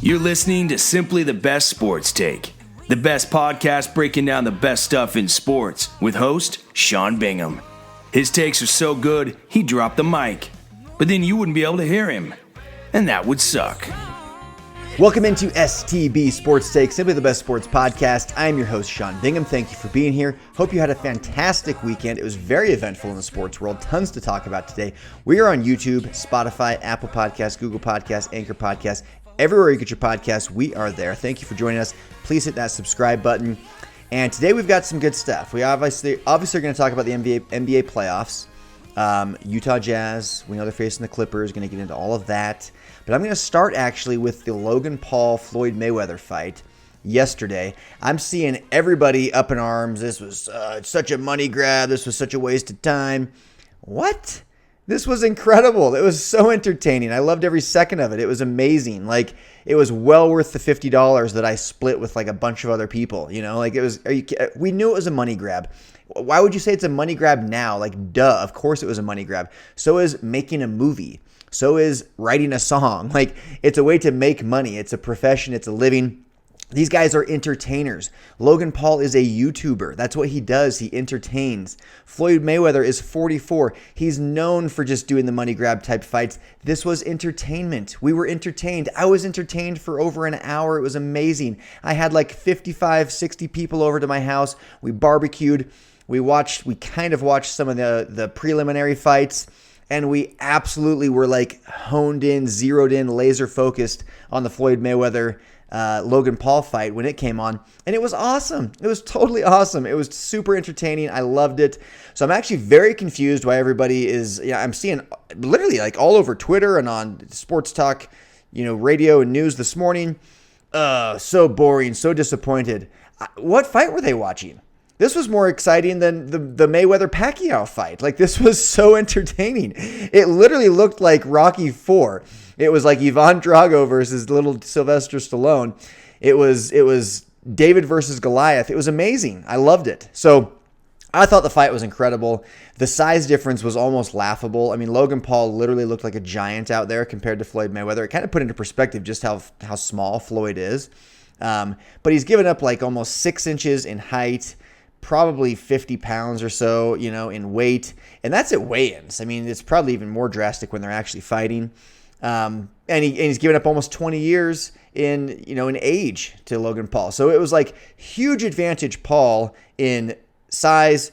You're listening to Simply the Best Sports Take, the best podcast breaking down the best stuff in sports with host Sean Bingham. His takes are so good, he dropped the mic, but then you wouldn't be able to hear him, and that would suck. Welcome into STB Sports Take, Simply the Best Sports Podcast. I am your host, Sean Bingham. Thank you for being here. Hope you had a fantastic weekend. It was very eventful in the sports world. Tons to talk about today. We are on YouTube, Spotify, Apple Podcasts, Google Podcasts, Anchor Podcasts. Everywhere you get your podcasts, we are there. Thank you for joining us. Please hit that subscribe button. And today we've got some good stuff. We obviously are going to talk about the NBA playoffs. Utah Jazz, we know they're facing the Clippers. Going to get into all of that. But I'm going to start actually with the Logan Paul, Floyd Mayweather fight yesterday. I'm seeing everybody up in arms. This was such a money grab. This was such a waste of time. What? This was incredible. It was so entertaining. I loved every second of it. It was amazing. Like, it was well worth the $50 that I split with like a bunch of other people. You know, like it was. We knew it was a money grab. Why would you say it's a money grab now? Like, duh. Of course it was a money grab. So is making a movie. So is writing a song. Like, it's a way to make money. It's a profession. It's a living. These guys are entertainers. Logan Paul is a YouTuber. That's what he does. He entertains. Floyd Mayweather is 44. He's known for just doing the money grab type fights. This was entertainment. We were entertained. I was entertained for over an hour. It was amazing. I had like 55, 60 people over to my house. We barbecued. We kind of watched some of the preliminary fights. And we absolutely were like honed in, zeroed in, laser focused on the Floyd Mayweather Logan Paul fight when it came on. And it was awesome. It was totally awesome. It was super entertaining. I loved it. So I'm actually very confused why everybody is, I'm seeing literally like all over Twitter and on sports talk, radio and news this morning. So boring, so disappointed. What fight were they watching? This was more exciting than the Mayweather-Pacquiao fight. Like, this was so entertaining. It literally looked like Rocky IV. It was like Ivan Drago versus little Sylvester Stallone. It was David versus Goliath. It was amazing. I loved it. So I thought the fight was incredible. The size difference was almost laughable. I mean, Logan Paul literally looked like a giant out there compared to Floyd Mayweather. It kind of put into perspective just how small Floyd is. But he's given up like almost 6 inches in height, probably 50 pounds or so, in weight. And that's at weigh-ins. I mean, it's probably even more drastic when they're actually fighting. And he's given up almost 20 years in age to Logan Paul. So it was like huge advantage Paul in size,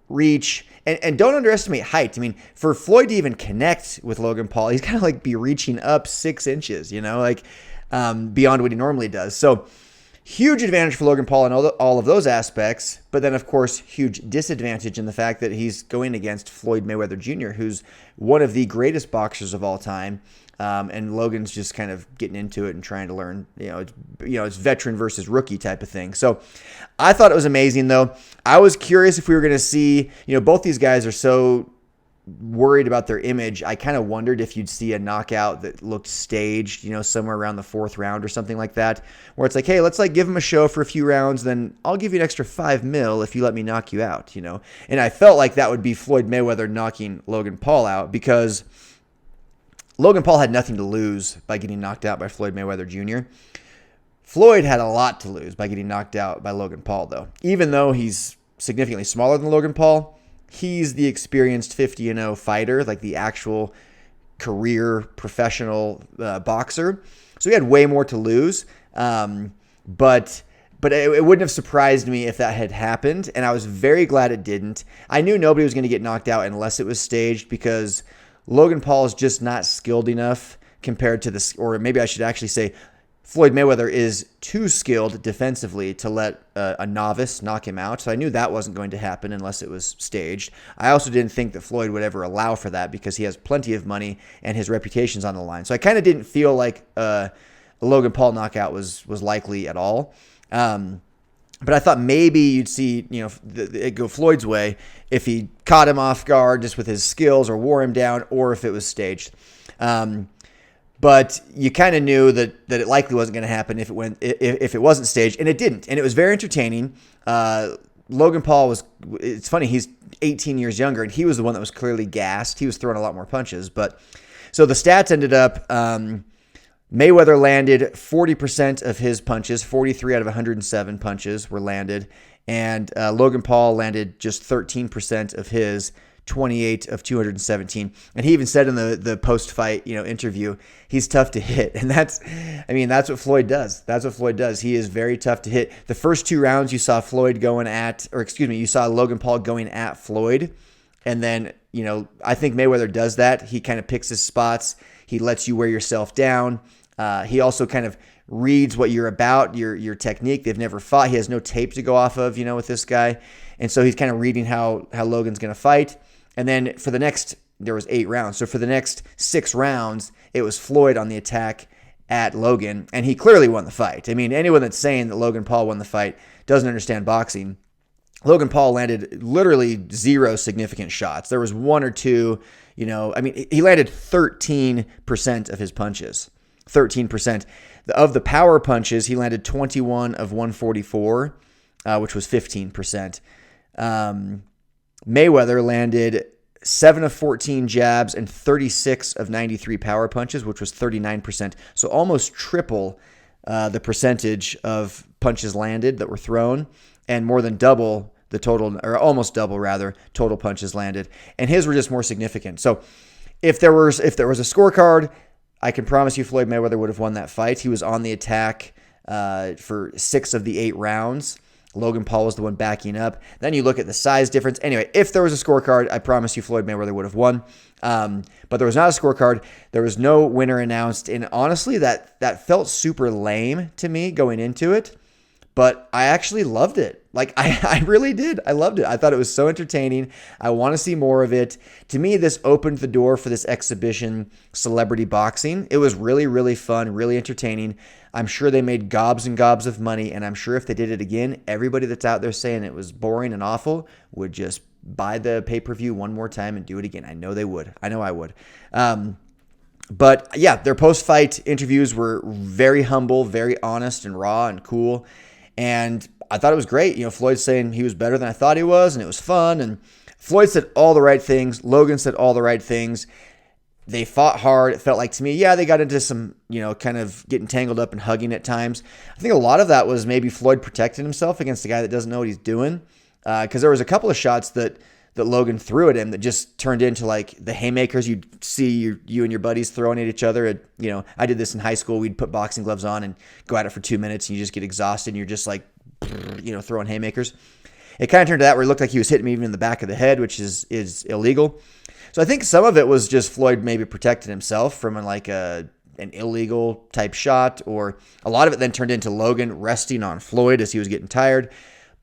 reach, and don't underestimate height. I mean, for Floyd to even connect with Logan Paul, he's kind of like be reaching up 6 inches, beyond what he normally does. So huge advantage for Logan Paul in all of those aspects, but then, of course, huge disadvantage in the fact that he's going against Floyd Mayweather Jr., who's one of the greatest boxers of all time, and Logan's just kind of getting into it and trying to learn, it's veteran versus rookie type of thing. So I thought it was amazing, though. I was curious if we were going to see, both these guys are so worried about their image. I kind of wondered if you'd see a knockout that looked staged, somewhere around the 4th round or something like that, where it's like, hey, let's like give him a show for a few rounds, then I'll give you an extra $5 million if you let me knock you out, And I felt like that would be Floyd Mayweather knocking Logan Paul out, because Logan Paul had nothing to lose by getting knocked out by Floyd Mayweather Jr. Floyd had a lot to lose by getting knocked out by Logan Paul, though. Even though he's significantly smaller than Logan Paul, he's the experienced 50-0 fighter, like the actual career professional boxer. So he had way more to lose. But it wouldn't have surprised me if that had happened, and I was very glad it didn't. I knew nobody was going to get knocked out unless it was staged, because Logan Paul is just not skilled enough compared to this, or maybe I should actually say Floyd Mayweather is too skilled defensively to let a novice knock him out. So I knew that wasn't going to happen unless it was staged. I also didn't think that Floyd would ever allow for that, because he has plenty of money and his reputation's on the line. So I kind of didn't feel like a Logan Paul knockout was likely at all. But I thought maybe you'd see, it go Floyd's way if he caught him off guard just with his skills or wore him down, or if it was staged. But you kind of knew that it likely wasn't going to happen if it wasn't staged, and it didn't. And it was very entertaining. Logan Paul it's funny, he's 18 years younger, and he was the one that was clearly gassed. He was throwing a lot more punches. But so the stats ended up, Mayweather landed 40% of his punches, 43 out of 107 punches were landed, and Logan Paul landed just 13% of his, 28 of 217. And he even said in the post-fight, interview, he's tough to hit. And that's what Floyd does. That's what Floyd does. He is very tough to hit. The first 2 rounds you saw you saw Logan Paul going at Floyd. And then, I think Mayweather does that. He kind of picks his spots. He lets you wear yourself down. He also kind of reads what you're about, your technique. They've never fought. He has no tape to go off of, with this guy. And so he's kind of reading how Logan's going to fight. And then there was 8 rounds. So for the next 6 rounds, it was Floyd on the attack at Logan. And he clearly won the fight. I mean, anyone that's saying that Logan Paul won the fight doesn't understand boxing. Logan Paul landed literally 0 significant shots. There was 1 or 2, he landed 13% of his punches. 13%. Of the power punches, he landed 21 of 144, which was 15%. Mayweather landed 7 of 14 jabs and 36 of 93 power punches, which was 39%. So almost triple the percentage of punches landed that were thrown, and more than double the total, or almost double rather, total punches landed. And his were just more significant. So if there was a scorecard, I can promise you Floyd Mayweather would have won that fight. He was on the attack for 6 of the 8 rounds. Logan Paul was the one backing up. Then you look at the size difference. Anyway, if there was a scorecard, I promise you Floyd Mayweather would have won. But there was not a scorecard. There was no winner announced. And honestly, that felt super lame to me going into it. But I actually loved it. Like, I really did. I loved it. I thought it was so entertaining. I want to see more of it. To me, this opened the door for this exhibition celebrity boxing. It was really, really fun, really entertaining. I'm sure they made gobs and gobs of money, and I'm sure if they did it again, everybody that's out there saying it was boring and awful would just buy the pay-per-view one more time and do it again. I know they would. I know I would. But yeah, their post-fight interviews were very humble, very honest and raw and cool. And I thought it was great. Floyd saying he was better than I thought he was, and it was fun. And Floyd said all the right things. Logan said all the right things. They fought hard. It felt like to me, they got into some, kind of getting tangled up and hugging at times. I think a lot of that was maybe Floyd protecting himself against a guy that doesn't know what he's doing. Because there was a couple of shots that Logan threw at him that just turned into like the haymakers you'd see you and your buddies throwing at each other. I did this in high school. We'd put boxing gloves on and go at it for 2 minutes, and you just get exhausted and you're just like, throwing haymakers. It kind of turned to that where it looked like he was hitting me even in the back of the head, which is illegal. So I think some of it was just Floyd maybe protecting himself from an illegal type shot, or a lot of it then turned into Logan resting on Floyd as he was getting tired.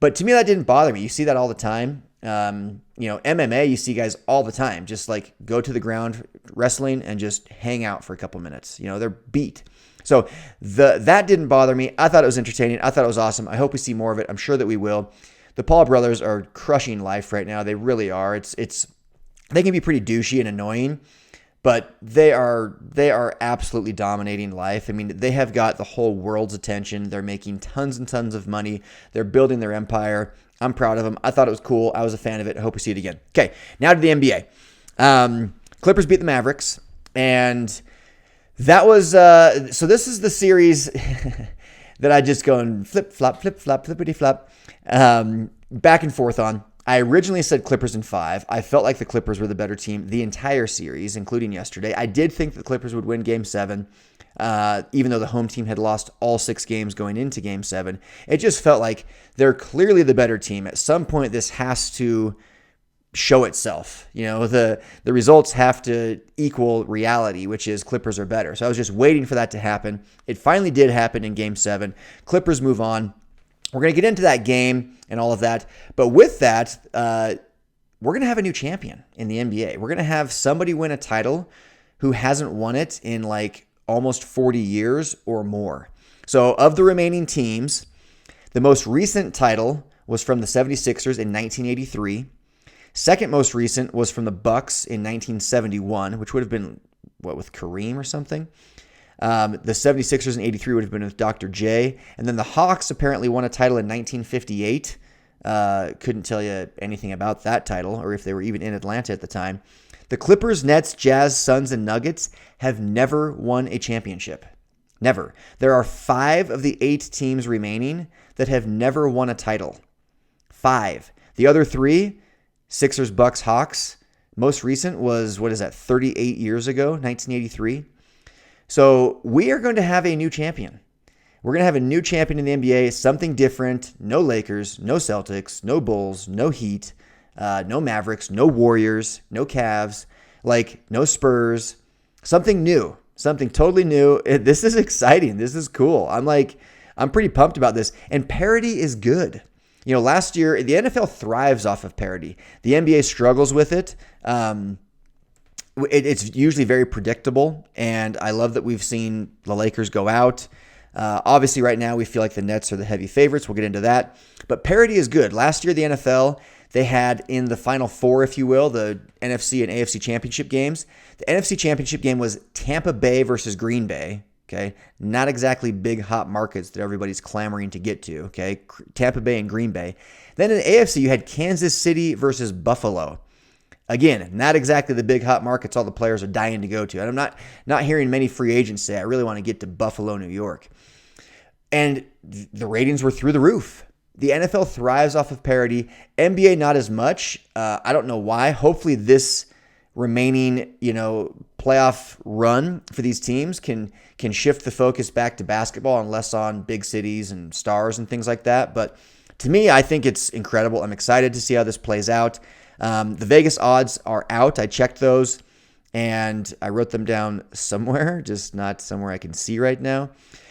But to me, that didn't bother me. You see that all the time. MMA, you see guys all the time just like go to the ground wrestling and just hang out for a couple minutes. They're beat. So that didn't bother me. I thought it was entertaining. I thought it was awesome. I hope we see more of it. I'm sure that we will. The Paul brothers are crushing life right now. They really are. They can be pretty douchey and annoying, but they are absolutely dominating life. I mean, they have got the whole world's attention. They're making tons and tons of money. They're building their empire. I'm proud of them. I thought it was cool. I was a fan of it. I hope we see it again. Okay, now to the NBA. Clippers beat the Mavericks, and that was so this is the series that I just go and flip-flop, flippity-flop, back and forth on. I originally said Clippers in 5. I felt like the Clippers were the better team the entire series, including yesterday. I did think the Clippers would win Game 7, even though the home team had lost all 6 games going into Game 7. It just felt like they're clearly the better team. At some point, this has to show itself. The results have to equal reality, which is Clippers are better. So I was just waiting for that to happen. It finally did happen in Game 7. Clippers move on. We're going to get into that game and all of that. But with that, we're going to have a new champion in the NBA. We're going to have somebody win a title who hasn't won it in like almost 40 years or more. So of the remaining teams, the most recent title was from the 76ers in 1983. Second most recent was from the Bucks in 1971, which would have been, with Kareem or something? The 76ers in 83 would have been with Dr. J. And then the Hawks apparently won a title in 1958. Couldn't tell you anything about that title or if they were even in Atlanta at the time. The Clippers, Nets, Jazz, Suns, and Nuggets have never won a championship. Never. There are 5 of the 8 teams remaining that have never won a title. 5. The other 3, Sixers, Bucks, Hawks. Most recent was, 38 years ago, 1983. So we are going to have a new champion. We're going to have a new champion in the NBA, something different. No Lakers, no Celtics, no Bulls, no Heat, no Mavericks, no Warriors, no Cavs, no Spurs. Something new, something totally new. This is exciting. This is cool. I'm pretty pumped about this. And parody is good. Last year, the NFL thrives off of parody. The NBA struggles with it. It's usually very predictable, and I love that we've seen the Lakers go out. Obviously, right now, we feel like the Nets are the heavy favorites. We'll get into that. But parity is good. Last year, the NFL, they had in the Final Four, if you will, the NFC and AFC championship games. The NFC championship game was Tampa Bay versus Green Bay. Okay, not exactly big hot markets that everybody's clamoring to get to. Okay, Tampa Bay and Green Bay. Then in the AFC, you had Kansas City versus Buffalo. Again, not exactly the big hot markets all the players are dying to go to. And I'm not hearing many free agents say, I really want to get to Buffalo, New York. And the ratings were through the roof. The NFL thrives off of parity. NBA, not as much. I don't know why. Hopefully this remaining, playoff run for these teams can shift the focus back to basketball and less on big cities and stars and things like that. But to me, I think it's incredible. I'm excited to see how this plays out. The Vegas odds are out. I checked those and I wrote them down somewhere, just not somewhere I can see right now.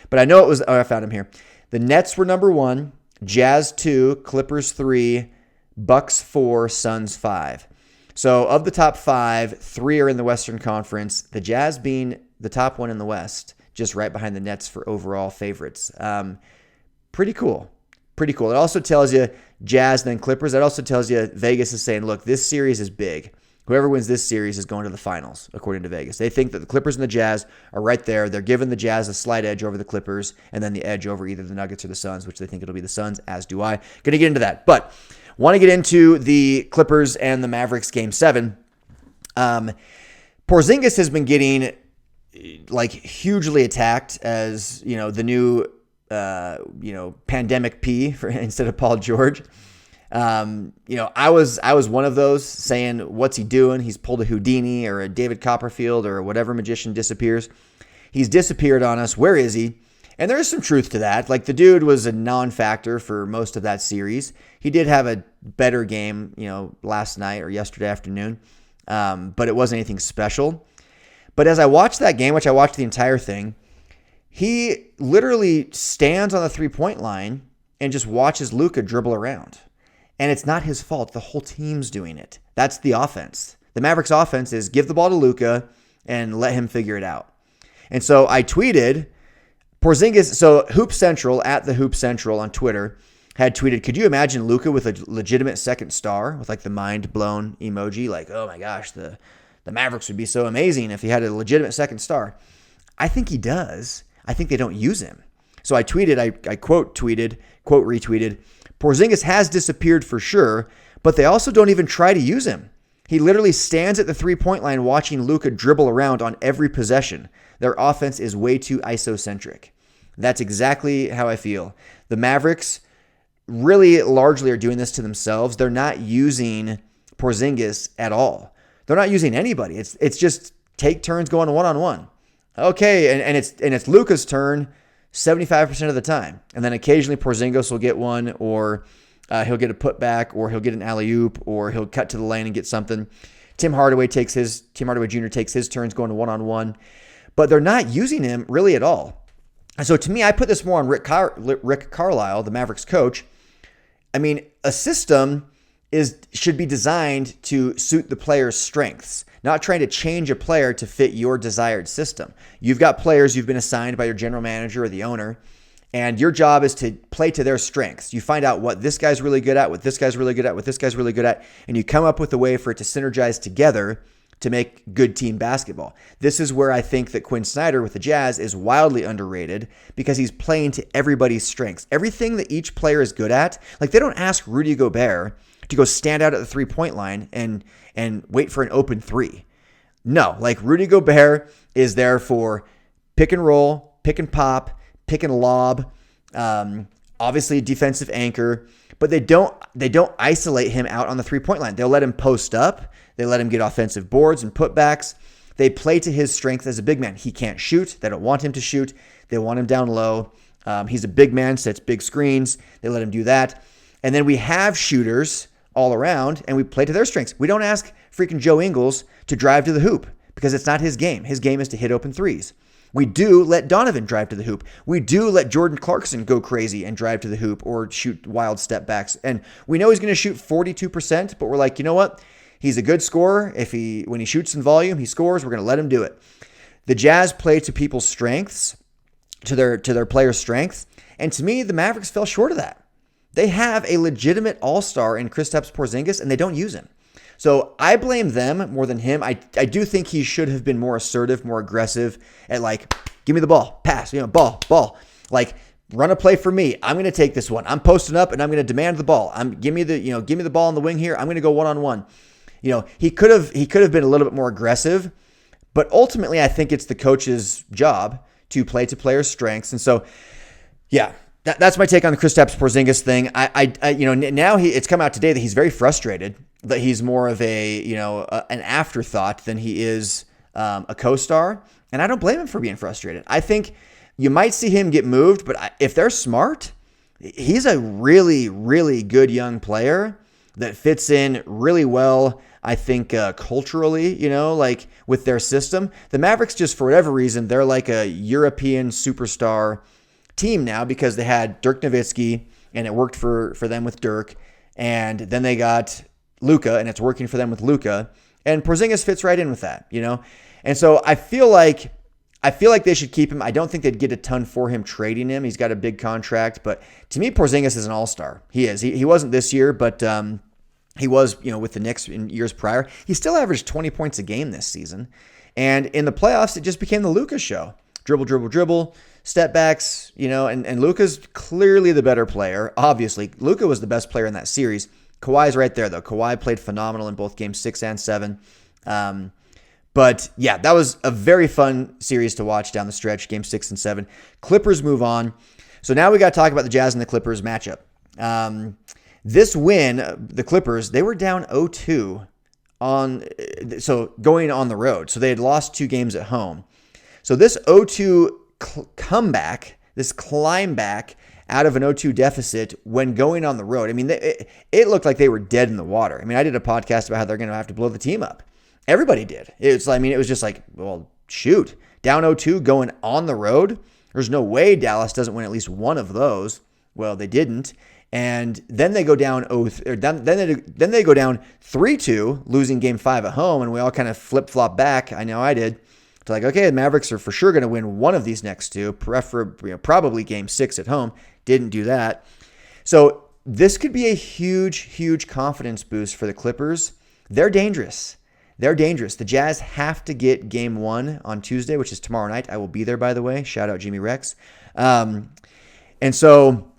But I know it was, I found them here. The Nets were number 1, Jazz 2, Clippers 3, Bucks 4, Suns 5. So of the top 5, 3 are in the Western Conference, the Jazz being the top one in the West, just right behind the Nets for overall favorites. Pretty cool. Pretty cool. It also tells you Jazz, then Clippers. That also tells you Vegas is saying, look, this series is big. Whoever wins this series is going to the finals, according to Vegas. They think that the Clippers and the Jazz are right there. They're giving the Jazz a slight edge over the Clippers and then the edge over either the Nuggets or the Suns, which they think it'll be the Suns, as do I. Going to get into that. But want to get into the Clippers and the Mavericks Game 7. Porzingis has been getting hugely attacked as, the new pandemic P instead of Paul George. I was one of those saying, what's he doing? He's pulled a Houdini or a David Copperfield or whatever magician disappears. He's disappeared on us. Where is he? And there is some truth to that. The dude was a non-factor for most of that series. He did have a better game, last night or yesterday afternoon. But it wasn't anything special. But as I watched that game, which I watched the entire thing, he literally stands on the 3-point line and just watches Luka dribble around. And it's not his fault. The whole team's doing it. That's the offense. The Mavericks offense is give the ball to Luka and let him figure it out. And so I tweeted, Porzingis, so Hoop Central, at the Hoop Central on Twitter, had tweeted, could you imagine Luka with a legitimate second star with the mind blown emoji? Oh my gosh, the Mavericks would be so amazing if he had a legitimate second star. I think he does. I think they don't use him. So I tweeted, I quote retweeted, Porzingis has disappeared for sure, but they also don't even try to use him. He literally stands at the 3-point line watching Luka dribble around on every possession. Their offense is way too isocentric. That's exactly how I feel. The Mavericks really largely are doing this to themselves. They're not using Porzingis at all. They're not using anybody. It's just take turns going one-on-one. Okay, and it's Luka's turn 75% of the time. And then occasionally Porzingis will get one, or he'll get a putback, or he'll get an alley-oop, or he'll cut to the lane and get something. Tim Hardaway Jr. takes his turns going to one-on-one. But they're not using him really at all. And so to me, I put this more on Rick Carlisle, the Mavericks coach. I mean, a system should be designed to suit the player's strengths, not trying to change a player to fit your desired system. You've got players you've been assigned by your general manager or the owner, and your job is to play to their strengths. You find out what this guy's really good at, what this guy's really good at, what this guy's really good at, and you come up with a way for it to synergize together to make good team basketball. This is where I think that Quinn Snyder with the Jazz is wildly underrated because he's playing to everybody's strengths. Everything that each player is good at, they don't ask Rudy Gobert to go stand out at the 3-point line and wait for an open 3. No, Rudy Gobert is there for pick and roll, pick and pop, pick and lob, obviously a defensive anchor, but they don't isolate him out on the 3-point line. They'll let him post up. They let him get offensive boards and putbacks. They play to his strength as a big man. He can't shoot. They don't want him to shoot. They want him down low. He's a big man, sets big screens. They let him do that. And then we have shooters all around, and we play to their strengths. We don't ask freaking Joe Ingles to drive to the hoop because it's not his game. His game is to hit open threes. We do let Donovan drive to the hoop. We do let Jordan Clarkson go crazy and drive to the hoop or shoot wild step backs. And we know he's going to shoot 42%, but we're like, you know what? He's a good scorer. When he shoots in volume, he scores. We're going to let him do it. The Jazz play to people's strengths, to their players' strengths. And to me, the Mavericks fell short of that. They have a legitimate all-star in Kristaps Porzingis, and they don't use him. So I blame them more than him. I do think he should have been more assertive, more aggressive at like, give me the ball, pass, ball. Like, run a play for me. I'm going to take this one. I'm posting up and I'm going to demand the ball. Give me the ball on the wing here. I'm going to go one-on-one. He could have been a little bit more aggressive, but ultimately I think it's the coach's job to play to players' strengths. And so, yeah, that's my take on the Kristaps Porzingis thing. Now it's come out today that he's very frustrated, that he's more of an afterthought than he is a co-star. And I don't blame him for being frustrated. I think you might see him get moved, but if they're smart, he's a really, really good young player that fits in really well, I think, culturally, like with their system. The Mavericks, just for whatever reason, they're like a European superstar team now because they had Dirk Nowitzki and it worked for them with Dirk. And then they got Luka and it's working for them with Luka. And Porzingis fits right in with that, And so I feel like they should keep him. I don't think they'd get a ton for him trading him. He's got a big contract, but to me, Porzingis is an all-star. He is. He wasn't this year, but he was, with the Knicks in years prior. He still averaged 20 points a game this season. And in the playoffs, it just became the Luka show. Dribble, step backs, and Luka's clearly the better player. Obviously, Luka was the best player in that series. Kawhi's right there, though. Kawhi played phenomenal in both games 6 and 7. But yeah, that was a very fun series to watch down the stretch, game 6 and 7. Clippers move on. So now we got to talk about the Jazz and the Clippers matchup. This win, the Clippers, they were down 0-2 going on the road. So they had lost 2 games at home. So this 0-2 comeback, this climb back out of an 0-2 deficit when going on the road. I mean, it looked like they were dead in the water. I mean, I did a podcast about how they're going to have to blow the team up. Everybody did. It was just like, well, shoot, down 0-2 going on the road. There's no way Dallas doesn't win at least one of those. Well, they didn't. And then they go down then they go down 3-2, losing game 5 at home, and we all kind of flip-flop back. I know I did. To like, okay, the Mavericks are for sure going to win one of these next 2, probably game 6 at home. Didn't do that. So this could be a huge, huge confidence boost for the Clippers. They're dangerous. The Jazz have to get game 1 on Tuesday, which is tomorrow night. I will be there, by the way. Shout out Jimmy Rex. And so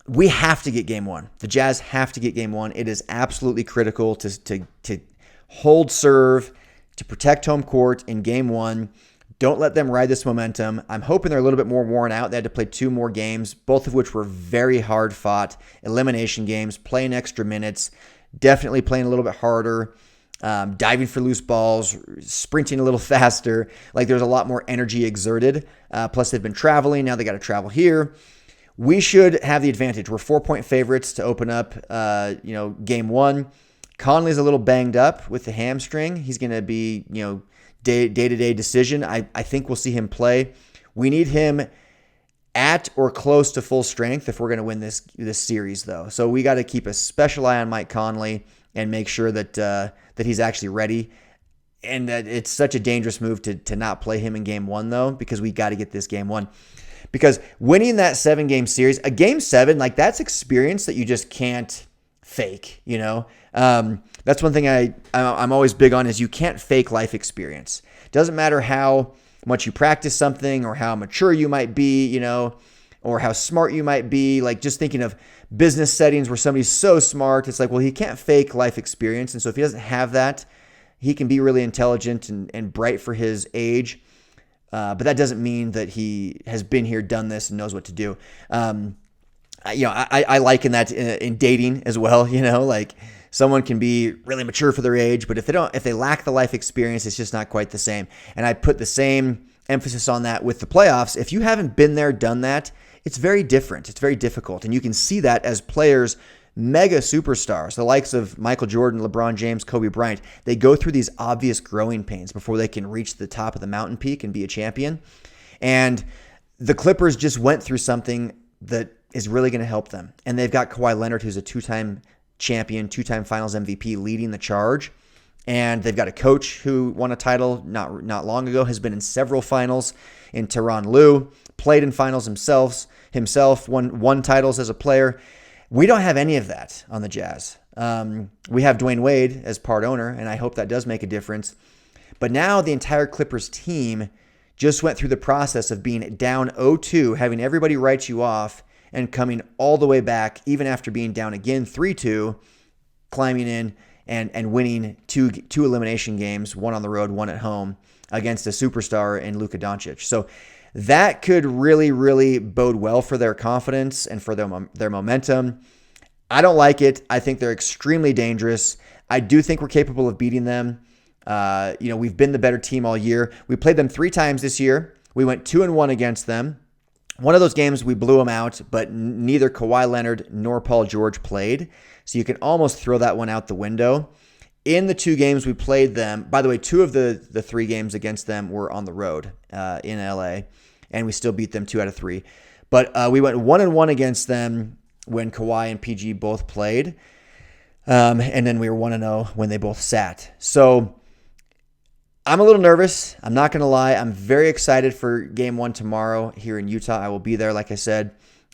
we have to get game 1. The Jazz have to get game 1. It is absolutely critical to hold serve, to protect home court in game 1. Don't let them ride this momentum. I'm hoping they're a little bit more worn out. They had to play 2 more games, both of which were very hard fought elimination games, playing extra minutes, definitely playing a little bit harder, diving for loose balls, sprinting a little faster. Like there's a lot more energy exerted. Plus they've been traveling. Now they got to travel here. We should have the advantage. We're 4-point favorites to open up, game 1. Conley's a little banged up with the hamstring. He's going to be, day-to-day decision. I think we'll see him play. We need him at or close to full strength if we're going to win this series, though. So we got to keep a special eye on Mike Conley and make sure that he's actually ready. And that it's such a dangerous move to not play him in game 1, though, because we got to get this game 1. Because winning that 7-game series, a game 7, like that's experience that you just can't fake, That's one thing I'm always big on is you can't fake life experience. Doesn't matter how much you practice something or how mature you might be, or how smart you might be. Like just thinking of business settings where somebody's so smart, it's like, well, he can't fake life experience. And so if he doesn't have that, he can be really intelligent and bright for his age. But that doesn't mean that he has been here, done this, and knows what to do. I liken that in dating as well. Like someone can be really mature for their age, but if they lack the life experience, it's just not quite the same. And I put the same emphasis on that with the playoffs. If you haven't been there, done that, it's very different. It's very difficult. And you can see that as players, mega superstars, the likes of Michael Jordan, LeBron James, Kobe Bryant, they go through these obvious growing pains before they can reach the top of the mountain peak and be a champion. And the Clippers just went through something that is really going to help them. And they've got Kawhi Leonard, who's a two-time champion, two-time finals MVP, leading the charge. And they've got a coach who won a title not long ago, has been in several finals in Tyronn Lue, played in finals himself, won titles as a player. We don't have any of that on the Jazz. We have Dwayne Wade as part owner, and I hope that does make a difference. But now the entire Clippers team just went through the process of being down 0-2, having everybody write you off, and coming all the way back, even after being down again 3-2, climbing in and winning two elimination games, one on the road, one at home, against a superstar in Luka Doncic. So that could really, really bode well for their confidence and for their momentum. I don't like it. I think they're extremely dangerous. I do think we're capable of beating them. We've been the better team all year. We played them 3 times this year. We went 2-1 against them. One of those games we blew them out, but neither Kawhi Leonard nor Paul George played. So you can almost throw that one out the window. In the 2 games we played them, by the way, 2 of the 3 games against them were on the road in LA, and we still beat them 2 out of 3. But we went 1-1 against them when Kawhi and PG both played, and then we were 1-0 when they both sat. So I'm a little nervous. I'm not going to lie. I'm very excited for game 1 tomorrow here in Utah. I will be there, like I said.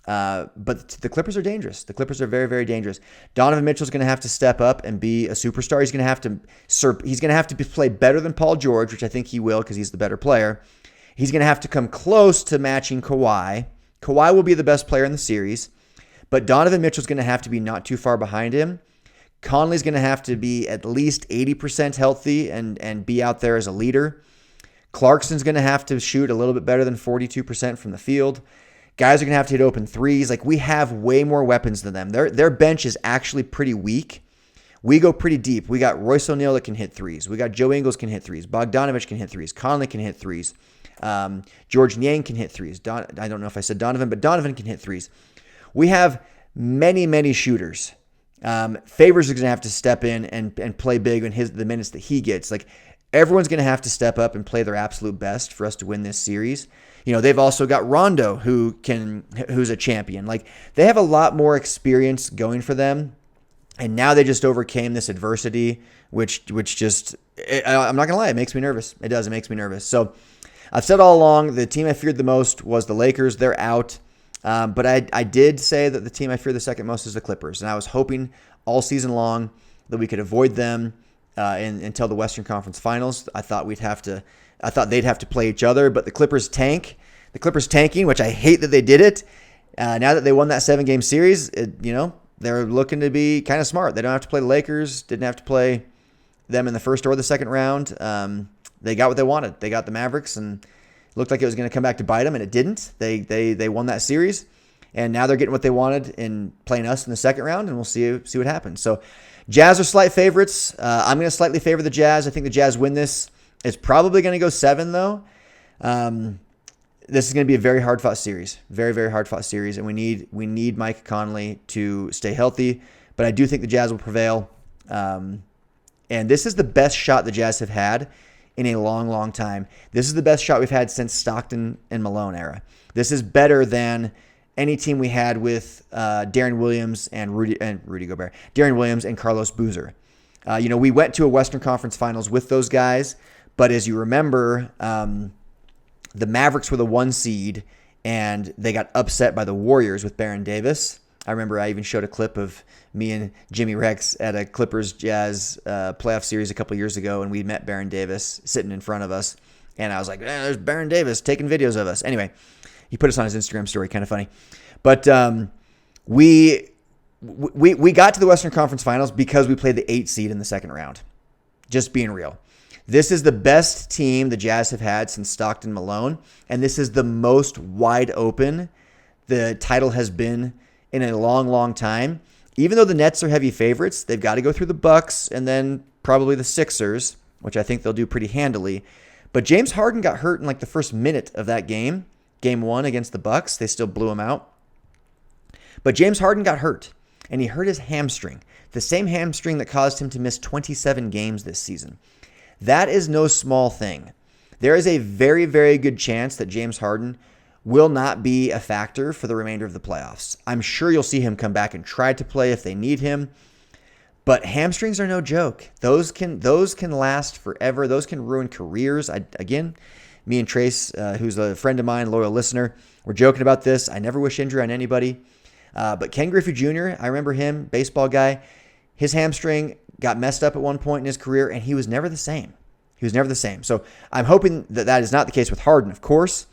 But the Clippers are dangerous. The Clippers are very, very dangerous. Donovan Mitchell's going to have to step up and be a superstar. He's going to have to play better than Paul George, which I think he will because he's the better player. He's going to have to come close to matching Kawhi. Kawhi will be the best player in the series, but Donovan Mitchell's going to have to be not too far behind him. Conley's going to have to be at least 80% healthy and be out there as a leader. Clarkson's going to have to shoot a little bit better than 42% from the field. Guys are going to have to hit open threes. Like, we have way more weapons than them. Their bench is actually pretty weak. We go pretty deep. We got Royce O'Neal that can hit threes. We got Joe Ingles can hit threes. Bogdanovich can hit threes. Conley can hit threes. George Niang can hit threes. I don't know if I said Donovan, but Donovan can hit threes. We have many, many shooters. Favors is going to have to step in and play big in the minutes that he gets. Like, everyone's going to have to step up and play their absolute best for us to win this series. They've also got Rondo who's a champion. Like, they have a lot more experience going for them. And now they just overcame this adversity, which just, I'm not going to lie, it makes me nervous. It does. It makes me nervous. So I've said all along, the team I feared the most was the Lakers. They're out. But I did say that the team I fear the second most is the Clippers. And I was hoping all season long that we could avoid them until the Western Conference Finals. I thought they'd have to play each other, but the Clippers tank. The Clippers tanking, which I hate that they did it. Now that they won that 7-game series, they're looking to be kind of smart. They don't have to play the Lakers. Didn't have to play them in the first or the second round. They got what they wanted. They got the Mavericks, and it looked like it was going to come back to bite them, and it didn't. They won that series, and now they're getting what they wanted in playing us in the second round, and we'll see what happens. So Jazz are slight favorites. I'm going to slightly favor the Jazz. I think the Jazz win this. It's probably going to go 7, though. This is going to be a very hard-fought series. Very, very hard-fought series, and we need Mike Conley to stay healthy. But I do think the Jazz will prevail. And this is the best shot the Jazz have had in a long, long time. This is the best shot we've had since Stockton and Malone era. This is better than any team we had with Darren Williams and Rudy Gobert. Darren Williams and Carlos Boozer. We went to a Western Conference Finals with those guys, but as you remember, the Mavericks were the 1 seed, and they got upset by the Warriors with Baron Davis. I remember I even showed a clip of me and Jimmy Rex at a Clippers-Jazz playoff series a couple years ago, and we met Baron Davis sitting in front of us. And I was like, there's Baron Davis taking videos of us. Anyway, he put us on his Instagram story, kind of funny. But we got to the Western Conference Finals because we played the 8 seed in the second round. Just being real. This is the best team the Jazz have had since Stockton Malone, and this is the most wide open the title has been in a long, long time. Even though the Nets are heavy favorites, they've got to go through the Bucks and then probably the Sixers, which I think they'll do pretty handily. But James Harden got hurt in like the first minute of that game, game 1 against the Bucks. They still blew him out. But James Harden got hurt, and he hurt his hamstring, the same hamstring that caused him to miss 27 games this season. That is no small thing. There is a very, very good chance that James Harden will not be a factor for the remainder of the playoffs. I'm sure you'll see him come back and try to play if they need him. But hamstrings are no joke. Those can last forever. Those can ruin careers. Again, me and Trace, who's a friend of mine, loyal listener, we're joking about this. I never wish injury on anybody. But Ken Griffey Jr., I remember him, baseball guy. His hamstring got messed up at one point in his career, and he was never the same. He was never the same. So I'm hoping that that is not the case with Harden, of course.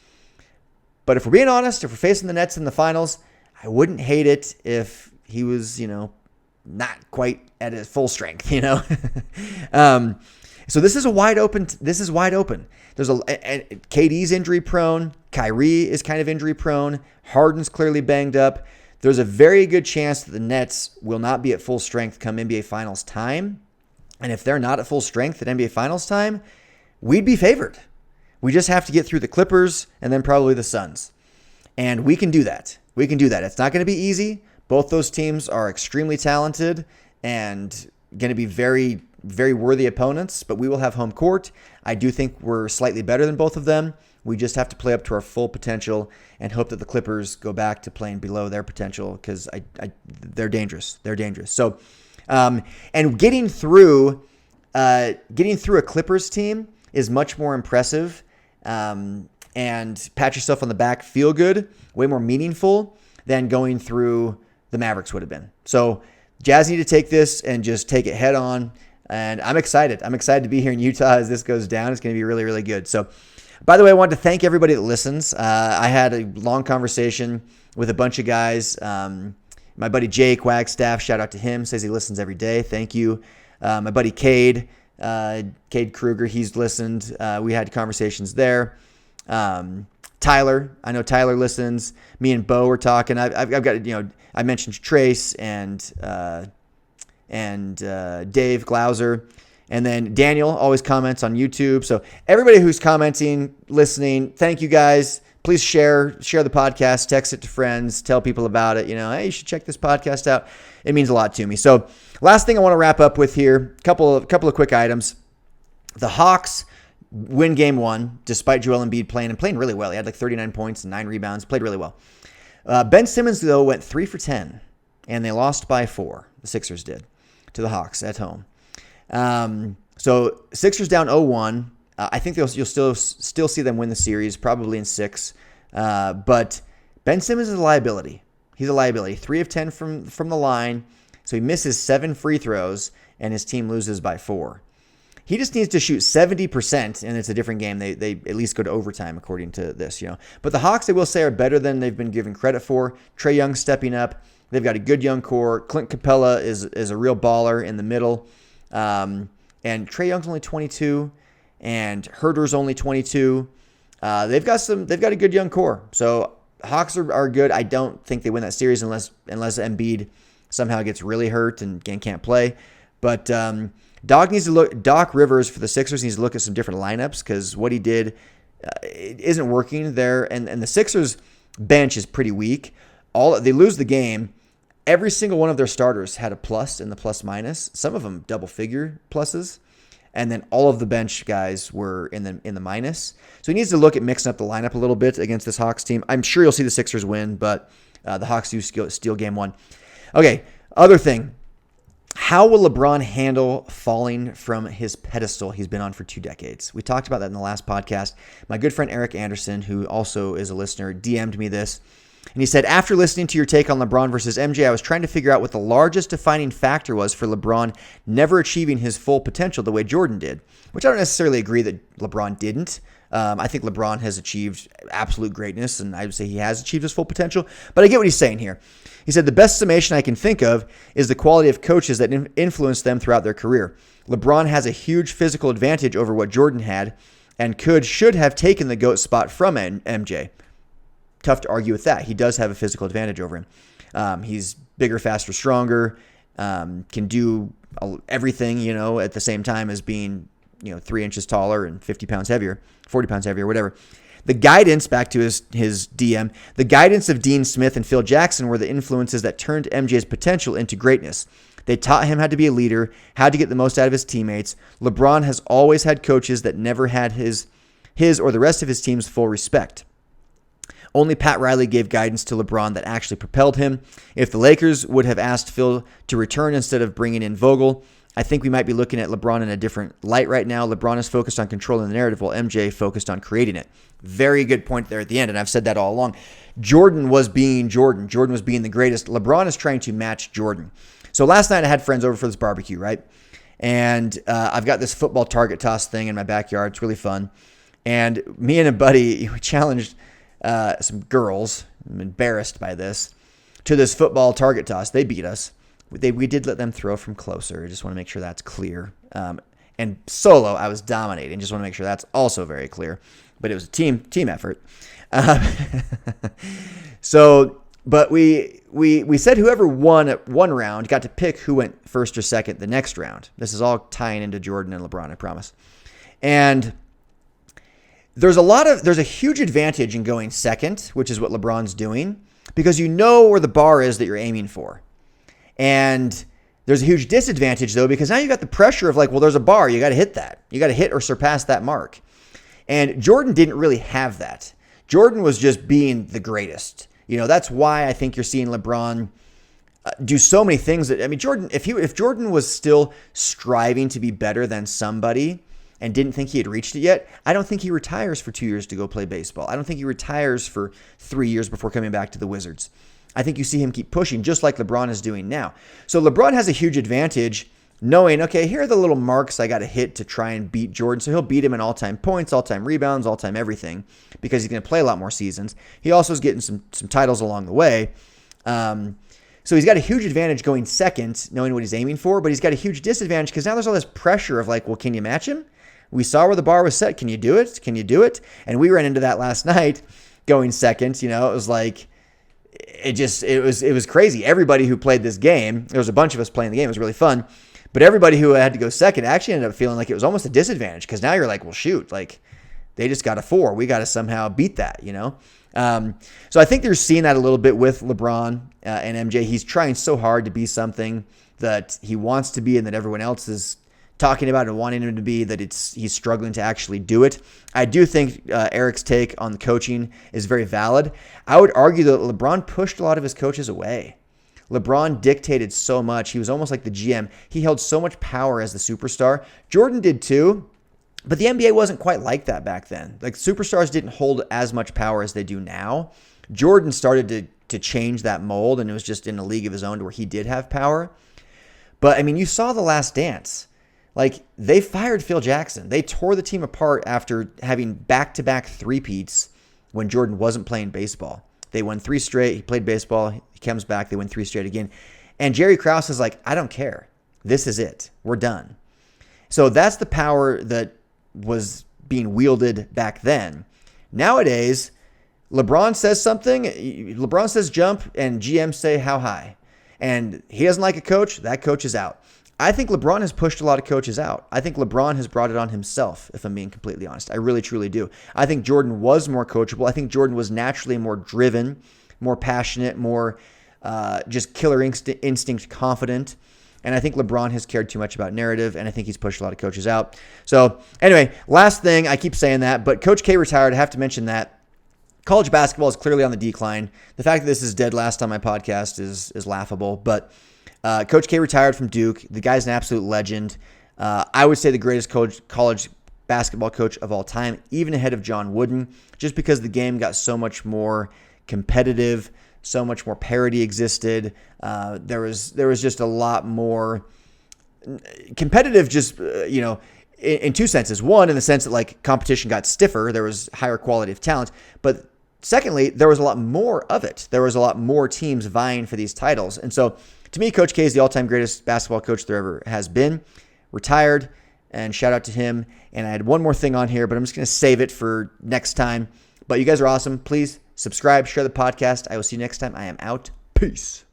But if we're being honest, if we're facing the Nets in the finals, I wouldn't hate it if he was, not quite at his full strength, So this is wide open. There's KD's injury prone. Kyrie is kind of injury prone. Harden's clearly banged up. There's a very good chance that the Nets will not be at full strength come NBA Finals time. And if they're not at full strength at NBA Finals time, we'd be favored. We just have to get through the Clippers and then probably the Suns. And we can do that. It's not going to be easy. Both those teams are extremely talented and going to be very, very worthy opponents, but we will have home court. I do think we're slightly better than both of them. We just have to play up to our full potential and hope that the Clippers go back to playing below their potential because they're dangerous. So, and getting through a Clippers team is much more impressive and pat yourself on the back, feel good, way more meaningful than going through the Mavericks would have been. So Jazz need to take this and just take it head on. And I'm excited. I'm excited to be here in Utah as this goes down. It's going to be really, really good. So, by the way, I wanted to thank everybody that listens. I had a long conversation with a bunch of guys. My buddy Jake Wagstaff, shout out to him, says he listens every day. Thank you. My buddy Cade Kruger, he's listened. We had conversations there. Tyler, I know Tyler listens. Me and Bo were talking. I've got, I mentioned Trace and Dave Glauser. And then Daniel always comments on YouTube. So everybody who's commenting, listening, thank you guys. Please share the podcast, text it to friends, tell people about it. Hey, you should check this podcast out. It means a lot to me. So last thing I want to wrap up with here, couple of quick items. The Hawks win game 1 despite Joel Embiid playing really well. He had like 39 points and 9 rebounds, played really well. Ben Simmons, though, went 3 for 10, and they lost by 4. The Sixers did to the Hawks at home. So Sixers down 0-1. I think you'll still see them win the series, probably in 6. But Ben Simmons is a liability. He's a liability. 3 of 10 from the line. So he misses 7 free throws, and his team loses by 4. He just needs to shoot 70%, and it's a different game. They at least go to overtime, according to this, But the Hawks, I will say, are better than they've been given credit for. Trae Young stepping up. They've got a good young core. Clint Capella is a real baller in the middle. And Trae Young's only 22, and Herder's only 22. They've got a good young core. So Hawks are good. I don't think they win that series unless Embiid somehow gets really hurt and can't play. But Doc Rivers for the Sixers needs to look at some different lineups because what he did it isn't working there. And the Sixers bench is pretty weak. They lose the game. Every single one of their starters had a plus in the plus minus. Some of them double figure pluses. And then all of the bench guys were in the minus. So he needs to look at mixing up the lineup a little bit against this Hawks team. I'm sure you'll see the Sixers win, but the Hawks do steal game 1. Okay, other thing. How will LeBron handle falling from his pedestal he's been on for 2 decades? We talked about that in the last podcast. My good friend Eric Anderson, who also is a listener, DM'd me this. And he said, after listening to your take on LeBron versus MJ, I was trying to figure out what the largest defining factor was for LeBron never achieving his full potential the way Jordan did, which I don't necessarily agree that LeBron didn't. I think LeBron has achieved absolute greatness, and I would say he has achieved his full potential. But I get what he's saying here. He said, the best summation I can think of is the quality of coaches that influenced them throughout their career. LeBron has a huge physical advantage over what Jordan had and should have taken the GOAT spot from MJ. Tough to argue with that. He does have a physical advantage over him. He's bigger, faster, stronger, can do everything, at the same time as being, 3 inches taller and 50 pounds heavier, 40 pounds heavier, whatever. The guidance, back to his DM, the guidance of Dean Smith and Phil Jackson were the influences that turned MJ's potential into greatness. They taught him how to be a leader, how to get the most out of his teammates. LeBron has always had coaches that never had his or the rest of his team's full respect. Only Pat Riley gave guidance to LeBron that actually propelled him. If the Lakers would have asked Phil to return instead of bringing in Vogel, I think we might be looking at LeBron in a different light right now. LeBron is focused on controlling the narrative while MJ focused on creating it. Very good point there at the end, and I've said that all along. Jordan was being Jordan. Jordan was being the greatest. LeBron is trying to match Jordan. So last night I had friends over for this barbecue, right? And I've got this football target toss thing in my backyard. It's really fun. And me and a buddy, we challenged some girls, I'm embarrassed by this, to this football target toss. They beat us. We did let them throw from closer. I just want to make sure that's clear. And solo, I was dominating. Just want to make sure that's also very clear. But it was a team effort. But we said whoever won at one round got to pick who went first or second the next round. This is all tying into Jordan and LeBron, I promise. And there's a huge advantage in going second, which is what LeBron's doing, because you know where the bar is that you're aiming for. And there's a huge disadvantage, though, because now you got the pressure of there's a bar. You got to hit that. You got to hit or surpass that mark. And Jordan didn't really have that. Jordan was just being the greatest. That's why I think you're seeing LeBron do so many things Jordan, if Jordan was still striving to be better than somebody and didn't think he had reached it yet, I don't think he retires for 2 years to go play baseball. I don't think he retires for 3 years before coming back to the Wizards. I think you see him keep pushing, just like LeBron is doing now. So LeBron has a huge advantage knowing, okay, here are the little marks I got to hit to try and beat Jordan. So he'll beat him in all-time points, all-time rebounds, all-time everything, because he's going to play a lot more seasons. He also is getting some titles along the way. So he's got a huge advantage going second, knowing what he's aiming for, but he's got a huge disadvantage because now there's all this pressure of can you match him? We saw where the bar was set. Can you do it? Can you do it? And we ran into that last night going second. It was it was crazy. Everybody who played this game, there was a bunch of us playing the game. It was really fun. But everybody who had to go second actually ended up feeling like it was almost a disadvantage because now you're well, shoot, they just got a 4. We got to somehow beat that, So I think they're seeing that a little bit with LeBron and MJ. He's trying so hard to be something that he wants to be and that everyone else is talking about and wanting him to be, that he's struggling to actually do it. I do think Eric's take on the coaching is very valid. I would argue that LeBron pushed a lot of his coaches away. LeBron dictated so much. He was almost like the GM. He held so much power as the superstar. Jordan did too, but the NBA wasn't quite like that back then. Superstars didn't hold as much power as they do now. Jordan started to change that mold, and it was just in a league of his own to where he did have power. But, you saw The Last Dance. They fired Phil Jackson. They tore the team apart after having back-to-back three-peats when Jordan wasn't playing baseball. They won 3 straight. He played baseball. He comes back. They win 3 straight again. And Jerry Krause is I don't care. This is it. We're done. So that's the power that was being wielded back then. Nowadays, LeBron says something. LeBron says jump, and GMs say how high. And he doesn't like a coach. That coach is out. I think LeBron has pushed a lot of coaches out. I think LeBron has brought it on himself, if I'm being completely honest. I really, truly do. I think Jordan was more coachable. I think Jordan was naturally more driven, more passionate, more just killer instinct confident. And I think LeBron has cared too much about narrative, and I think he's pushed a lot of coaches out. So anyway, last thing, I keep saying that, but Coach K retired. I have to mention that. College basketball is clearly on the decline. The fact that this is dead last on my podcast is laughable, but Coach K retired from Duke. The guy's an absolute legend. I would say the greatest college basketball coach of all time, even ahead of John Wooden, just because the game got so much more competitive, so much more parody existed. There was just a lot more competitive, just, in two senses. One, in the sense that like competition got stiffer, there was higher quality of talent, but secondly, there was a lot more of it. There was a lot more teams vying for these titles. And so to me, Coach K is the all-time greatest basketball coach there ever has been. Retired, and shout out to him. And I had one more thing on here, but I'm just going to save it for next time. But you guys are awesome. Please subscribe, share the podcast. I will see you next time. I am out. Peace.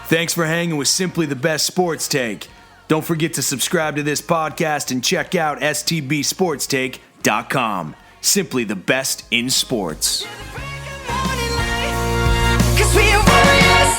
Thanks for hanging with Simply the Best Sports Take. Don't forget to subscribe to this podcast and check out stbsportstake.com. Simply the best in sports. 'Cause we are warriors.